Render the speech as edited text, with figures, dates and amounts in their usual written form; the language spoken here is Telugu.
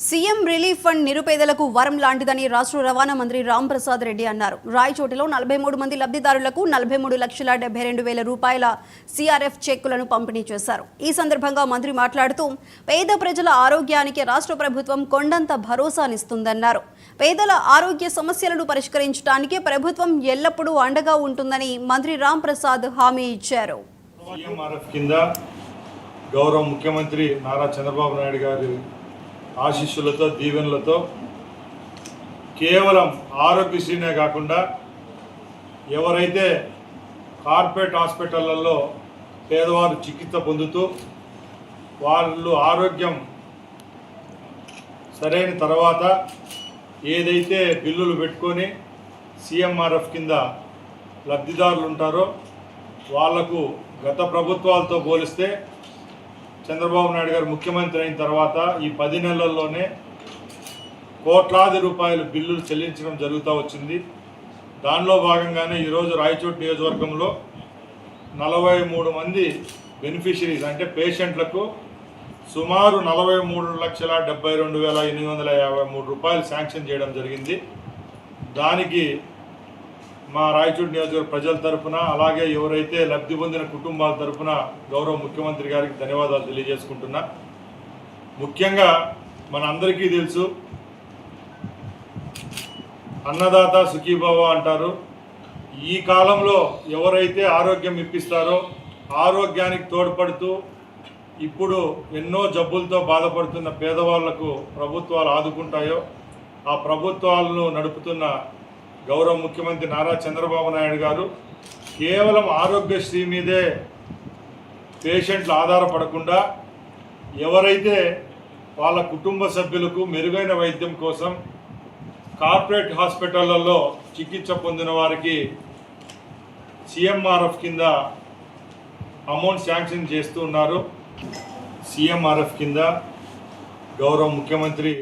సీఎం రిలీఫ్ ఫండ్ నిరుపేదలకు వరం లాంటిదని రాష్ట్ర రవాణా మంత్రి రాంప్రసాద్ రెడ్డి అన్నారు. రాయచోటిలో 43 మంది లబ్ధిదారులకు 43,72,000 రూపాయల సీఆర్ఎఫ్ చెక్కులను పంపిణీ చేశారు. ఈ సందర్భంగా మంత్రి మాట్లాడుతూ పేద ప్రజల ఆరోగ్యానికి రాష్ట్ర ప్రభుత్వం కొండంత భరోసానిస్తుందన్నారు. పేదల ఆరోగ్య సమస్యలను పరిష్కరించడానికి ప్రభుత్వం ఎల్లప్పుడూ అండగా ఉంటుందని మంత్రి రాంప్రసాద్ హామీ ఇచ్చారు. గౌరవ ముఖ్యమంత్రి నారా చంద్రబాబు నాయుడు గారి ఆశీస్సులతో దీవెనలతో కేవలం ఆరోగ్యశ్రీనే కాకుండా ఎవరైతే కార్పొరేట్ హాస్పిటళ్లలో పేదవారు చికిత్స పొందుతూ వాళ్ళు ఆరోగ్యం సరైన తర్వాత ఏదైతే బిల్లులు పెట్టుకొని సీఎంఆర్ఎఫ్ కింద లబ్ధిదారులు ఉంటారో వాళ్లకు గత ప్రభుత్వాలతో పోలిస్తే చంద్రబాబు నాయుడు గారు ముఖ్యమంత్రి అయిన తర్వాత ఈ 10 నెలల్లోనే కోట్లాది రూపాయలు బిల్లులు చెల్లించడం జరుగుతూ వచ్చింది. దానిలో భాగంగానే ఈరోజు రాయచోటి నియోజకవర్గంలో 43 మంది బెనిఫిషరీస్ అంటే పేషెంట్లకు సుమారు 43,72,853 రూపాయలు శాంక్షన్ చేయడం జరిగింది. దానికి మా రాయచోటి నియోజకవర్గ ప్రజల తరఫున అలాగే ఎవరైతే లబ్ధి పొందిన కుటుంబాల తరఫున గౌరవ ముఖ్యమంత్రి గారికి ధన్యవాదాలు తెలియజేసుకుంటున్నా. ముఖ్యంగా మన అందరికీ తెలుసు అన్నదాత సుఖీభవ అంటారు. ఈ కాలంలో ఎవరైతే ఆరోగ్యం ఇప్పిస్తారో ఆరోగ్యానికి తోడ్పడుతూ ఇప్పుడు ఎన్నో జబ్బులతో బాధపడుతున్న పేదవాళ్లకు ప్రభుత్వాలు ఆదుకుంటాయో ఆ ప్రభుత్వాలను నడుపుతున్న గౌరవ ముఖ్యమంత్రి నారా చంద్రబాబు నాయుడు గారు కేవలం ఆరోగ్యశ్రీ మీదే పేషెంట్లు ఆధారపడకుండా ఎవరైతే వాళ్ళ కుటుంబ సభ్యులకు మెరుగైన వైద్యం కోసం కార్పొరేట్ హాస్పిటళ్లలో చికిత్స పొందిన వారికి సీఎంఆర్ఎఫ్ కింద అమౌంట్ శాంక్షన్ చేస్తూ ఉన్నారు. సీఎంఆర్ఎఫ్ కింద గౌరవ ముఖ్యమంత్రి